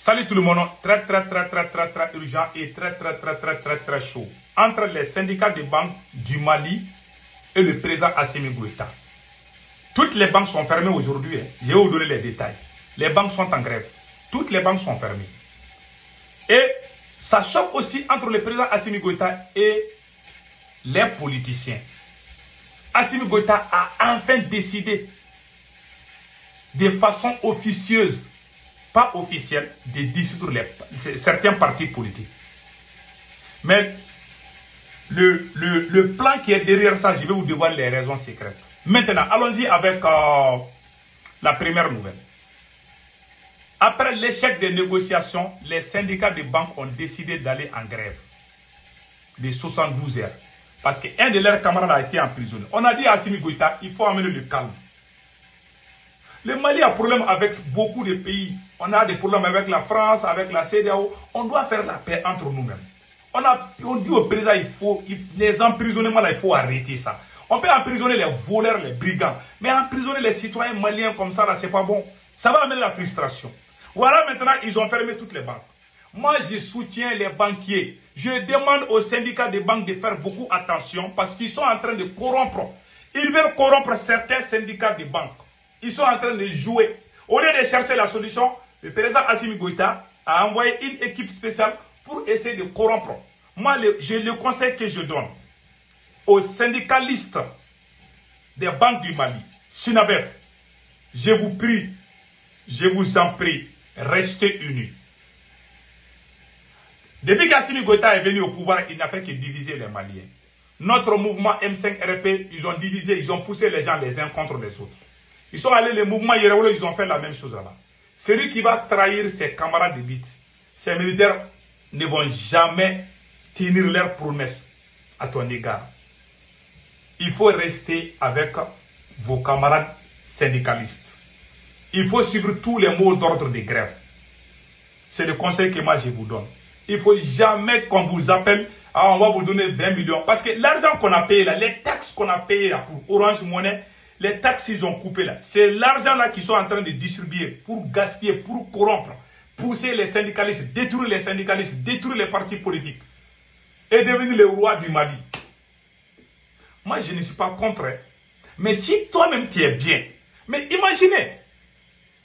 Salut tout le monde, très urgent et très chaud. Entre les syndicats de banques du Mali et le président Assimi Goïta. Toutes les banques sont fermées aujourd'hui. Je vais vous donner les détails. Les banques sont en grève. Toutes les banques sont fermées. Et ça choque aussi entre le président Assimi Goïta et les politiciens. Assimi Goïta a enfin décidé de façon officieuse, pas officielle, de dissoudre certains partis politiques. Mais le plan qui est derrière ça, je vais vous dévoiler les raisons secrètes. Maintenant, allons-y avec la première nouvelle. Après l'échec des négociations, les syndicats de banques ont décidé d'aller en grève de 72 heures. Parce qu'un de leurs camarades a été emprisonné. On a dit à Assimi Goïta, il faut amener le calme. Le Mali a problème avec beaucoup de pays. On a des problèmes avec la France, avec la CEDEAO. On doit faire la paix entre nous-mêmes. On dit au président, les emprisonnements, là, il faut arrêter ça. On peut emprisonner les voleurs, les brigands. Mais emprisonner les citoyens maliens comme ça, là, c'est pas bon. Ça va amener la frustration. Voilà, maintenant, ils ont fermé toutes les banques. Moi, je soutiens les banquiers. Je demande aux syndicats des banques de faire beaucoup attention parce qu'ils sont en train de corrompre. Ils veulent corrompre certains syndicats de banques. Ils sont en train de jouer. Au lieu de chercher la solution, le président Assimi Goïta a envoyé une équipe spéciale pour essayer de corrompre. Moi, le conseil que je donne aux syndicalistes des banques du Mali, Sinabef, je vous prie, je vous en prie, restez unis. Depuis qu'Assimi Goïta est venu au pouvoir, il n'a fait que diviser les Maliens. Notre mouvement M5RP, ils ont divisé, ils ont poussé les gens les uns contre les autres. Ils sont allés, les mouvements Yereolo, ils ont fait la même chose là-bas. Celui qui va trahir ses camarades de lutte, ces militaires ne vont jamais tenir leurs promesses à ton égard. Il faut rester avec vos camarades syndicalistes. Il faut suivre tous les mots d'ordre de grève. C'est le conseil que moi je vous donne. Il ne faut jamais qu'on vous appelle, ah, on va vous donner 20 millions. Parce que l'argent qu'on a payé là, les taxes qu'on a payées là pour Orange Money, les taxes ils ont coupé là. C'est l'argent là qu'ils sont en train de distribuer pour gaspiller, pour corrompre, pousser les syndicalistes, détruire les partis politiques et devenir les rois du Mali. Moi je ne suis pas contre. Mais si toi-même tu es bien, mais imaginez,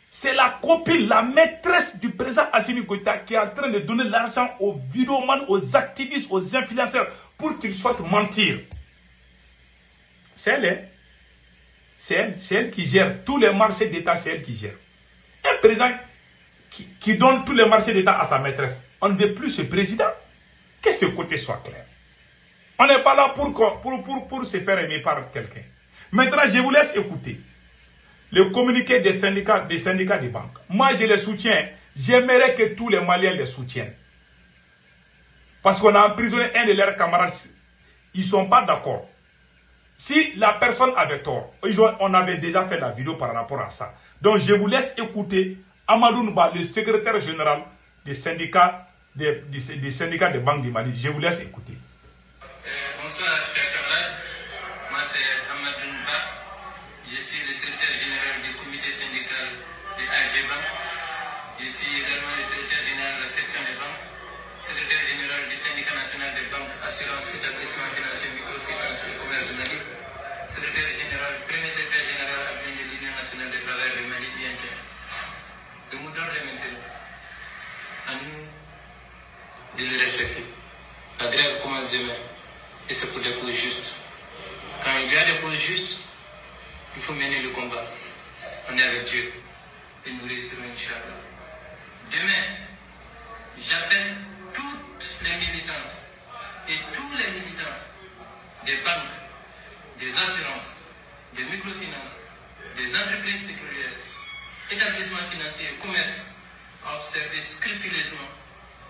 c'est la copine, la maîtresse du président Assimi Goïta qui est en train de donner l'argent aux vidéomans, aux activistes, aux influenceurs pour qu'ils soient mentir. C'est elle, hein? C'est elle qui gère tous les marchés d'État, c'est elle qui gère. Un président qui donne tous les marchés d'État à sa maîtresse. On ne veut plus ce président. Que ce côté soit clair. On n'est pas là pour se faire aimer par quelqu'un. Maintenant, je vous laisse écouter le communiqué des syndicats des banques. Moi, je les soutiens. J'aimerais que tous les Maliens les soutiennent. Parce qu'on a emprisonné un de leurs camarades. Ils ne sont pas d'accord. Si la personne avait tort, on avait déjà fait la vidéo par rapport à ça. Donc, je vous laisse écouter Amadou Nouba, le secrétaire général des syndicats des banques du Mali. Je vous laisse écouter. Bonsoir, chers camarades. Moi, c'est Amadou Nouba. Je suis le secrétaire général du comité syndical de AG Bank. Je suis également le secrétaire général de la section des banques, secrétaire général du syndicat national des banques, assurance, établissement financier, microfinance et commerce du Mali, secrétaire général, premier secrétaire général adjoint de l'Union nationale des travailleurs du Mali, INT. Le mot d'ordre est maintenant à nous de le respecter. La grève commence demain et c'est pour des causes justes. Quand il y a des causes justes, il faut mener le combat. On est avec Dieu et nous réussirons, Inch'Allah. Demain, j'appelle toutes les militantes et tous les militants des banques, des assurances, des microfinances, des entreprises pétrolières, établissements financiers et commerces à observer scrupuleusement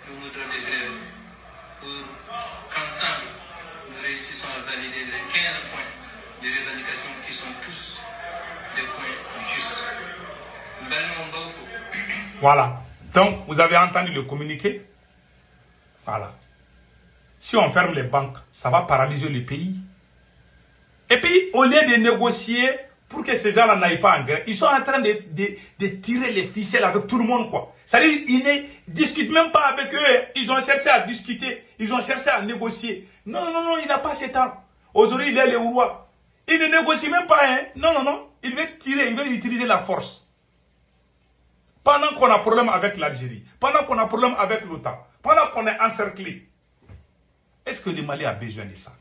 le mot d'ordre de grève pour qu'ensemble nous réussissons à valider les 15 points de revendications qui sont tous des points justes. Voilà. Donc, vous avez entendu le communiqué. Voilà. Si on ferme les banques, ça va paralyser le pays. Et puis, au lieu de négocier pour que ces gens-là n'aillent pas en guerre. Ils sont en train de tirer les ficelles avec tout le monde, quoi. C'est-à-dire, ils ne discutent même pas avec eux. Ils ont cherché à discuter. Ils ont cherché à négocier. Non, non, non, il n'a pas ce temps. Aujourd'hui, il est le roi. Il ne négocie même pas, hein. Non, non, non. Il veut tirer, il veut utiliser la force. Pendant qu'on a problème avec l'Algérie, pendant qu'on a problème avec l'OTAN, pendant qu'on est encerclé, est-ce que le Mali a besoin de ça?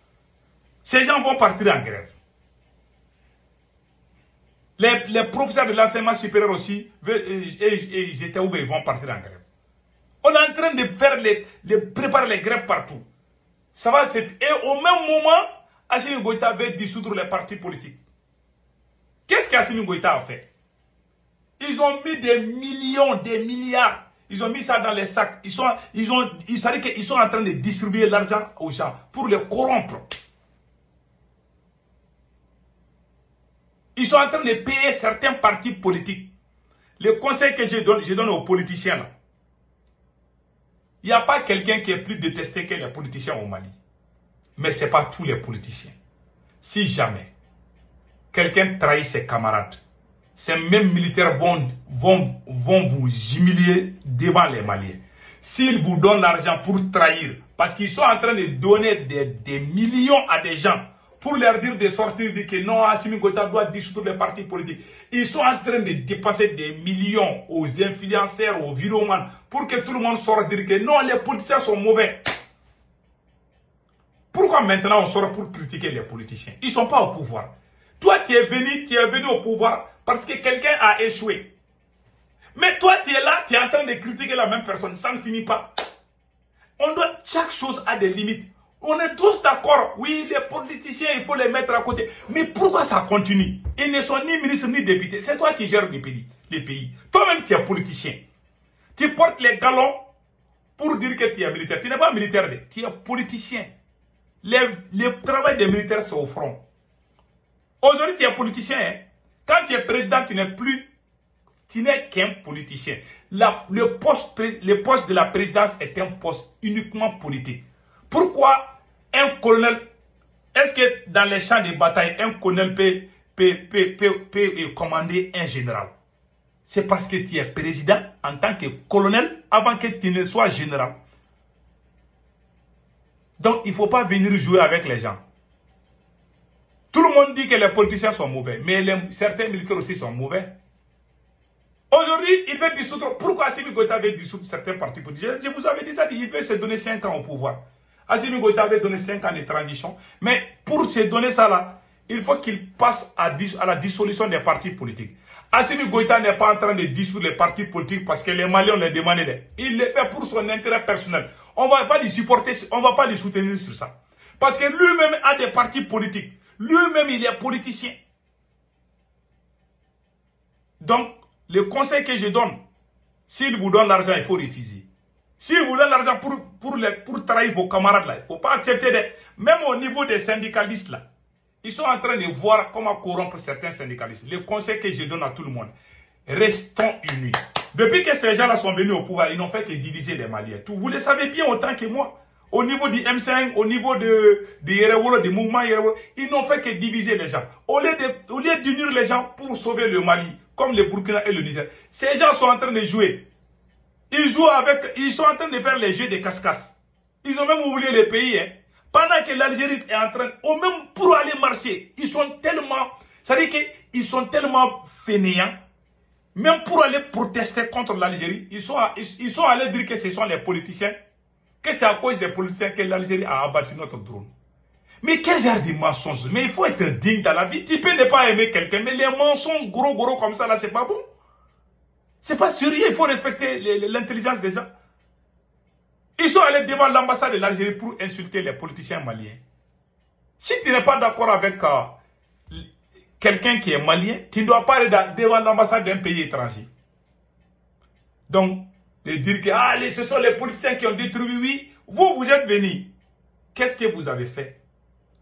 Ces gens vont partir en grève. Les professeurs de l'enseignement supérieur aussi, ils étaient où ils vont partir en grève. On est en train de faire préparer les grèves partout. Ça va se... Et au même moment, Assimi Goïta veut dissoudre les partis politiques. Qu'est-ce qu'Assimi Goïta a fait? Ils ont mis des millions, des milliards. Ils ont mis ça dans les sacs. Ils sont en train de distribuer l'argent aux gens pour les corrompre. Ils sont en train de payer certains partis politiques. Le conseil que je donne aux politiciens là. Il n'y a pas quelqu'un qui est plus détesté que les politiciens au Mali. Mais ce n'est pas tous les politiciens. Si jamais quelqu'un trahit ses camarades, ces mêmes militaires vont vous humilier devant les Maliens. S'ils vous donnent l'argent pour trahir, parce qu'ils sont en train de donner des millions à des gens, pour leur dire de sortir, de que non, Assimi Goïta doit dissoudre les partis politiques. Ils sont en train de dépasser des millions aux influenceurs, aux viromanes, pour que tout le monde sorte dire que non, les politiciens sont mauvais. Pourquoi maintenant on sort pour critiquer les politiciens? Ils ne sont pas au pouvoir. Toi, tu es venu au pouvoir parce que quelqu'un a échoué. Mais toi, tu es là, tu es en train de critiquer la même personne. Ça ne finit pas. Chaque chose a des limites. On est tous d'accord. Oui, les politiciens, il faut les mettre à côté. Mais pourquoi ça continue? Ils ne sont ni ministres ni députés. C'est toi qui gères les pays. Toi-même, tu es politicien. Tu portes les galons pour dire que tu es militaire. Tu n'es pas militaire, tu es politicien. Le travail des militaires, c'est au front. Aujourd'hui, tu es politicien. Hein? Quand tu es président, tu n'es qu'un politicien. Le poste de la présidence est un poste uniquement politique. Pourquoi un colonel, est-ce que dans les champs de bataille, un colonel peut commander un général? C'est parce que tu es président en tant que colonel avant que tu ne sois général. Donc, il ne faut pas venir jouer avec les gens. Tout le monde dit que les politiciens sont mauvais, mais certains militaires aussi sont mauvais. Aujourd'hui, il veut dissoudre. Pourquoi Assimi Goïta veut dissoudre certains partis politiques? Je vous avais déjà dit, il veut se donner 5 ans au pouvoir. Assimi Goïta avait donné 5 ans de transition. Mais pour se donner ça là, il faut qu'il passe à la dissolution des partis politiques. Assimi Goïta n'est pas en train de dissoudre les partis politiques parce que les Maliens les demandé. Il le fait pour son intérêt personnel. On ne va pas lui supporter, on ne va pas lui soutenir sur ça. Parce que lui-même a des partis politiques. Lui-même, il est politicien. Donc, le conseil que je donne, s'il vous donne l'argent, il faut refuser. S'il vous donne l'argent pour trahir vos camarades, là, il ne faut pas accepter. Même au niveau des syndicalistes, là, ils sont en train de voir comment corrompre certains syndicalistes. Le conseil que je donne à tout le monde, restons unis. Depuis que ces gens-là sont venus au pouvoir, ils n'ont fait que diviser les Maliens. Vous le savez bien autant que moi. Au niveau du M5, au niveau de Yerewolo, des mouvements Yerewolo, ils n'ont fait que diviser les gens. Au lieu d'unir les gens pour sauver le Mali, comme le Burkina et le Niger, ces gens sont en train de jouer. Ils sont en train de faire les jeux de casse-casse. Ils ont même oublié les pays. Hein. Pendant que l'Algérie est en train, même pour aller marcher, ils sont tellement, c'est-à-dire qu'ils sont tellement fainéants. Même pour aller protester contre l'Algérie, ils sont allés dire que ce sont les politiciens, que c'est à cause des politiciens que l'Algérie a abattu notre drone. Mais quel genre de mensonges? Mais il faut être digne dans la vie. Tu peux ne pas aimer quelqu'un, mais les mensonges gros comme ça, là, c'est pas bon. C'est pas sérieux, il faut respecter l'intelligence des gens. Ils sont allés devant l'ambassade de l'Algérie pour insulter les politiciens maliens. Si tu n'es pas d'accord avec quelqu'un qui est malien, tu ne dois pas aller devant l'ambassade d'un pays étranger. Donc, de dire que ce sont les politiciens qui ont détruit, oui, vous êtes venus. Qu'est-ce que vous avez fait?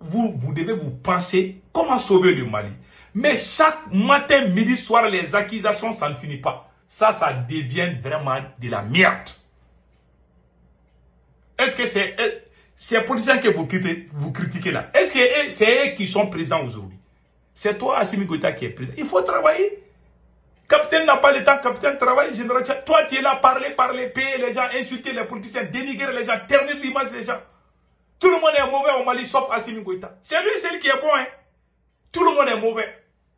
Vous devez vous penser comment sauver le Mali. Mais chaque matin, midi, soir, les accusations, ça ne finit pas. Ça devient vraiment de la merde. Est-ce que c'est ces politiciens que vous critiquez là? Est-ce que c'est eux qui sont présents aujourd'hui? C'est toi, Assimi Goïta, qui est président. Il faut travailler. Capitaine n'a pas le temps, capitaine travaille, général. Toi, tu es là, parler, payer les gens, insulter les politiciens, dénigrer les gens, ternir l'image des gens. Tout le monde est mauvais au Mali, sauf Assimi Goïta. C'est lui, celui qui est bon, hein. Tout le monde est mauvais.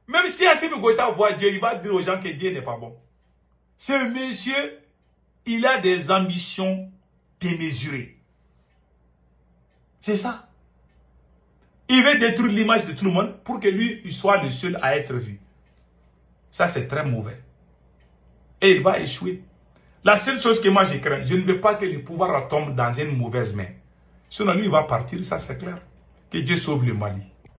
Même si Assimi Goïta voit Dieu, il va dire aux gens que Dieu n'est pas bon. Ce monsieur, il a des ambitions démesurées. C'est ça. Il veut détruire l'image de tout le monde pour que lui, il soit le seul à être vu. Ça, c'est très mauvais. Et il va échouer. La seule chose que moi je crains, je ne veux pas que le pouvoir tombe dans une mauvaise main. Sinon, lui, il va partir, ça c'est clair. Que Dieu sauve le Mali.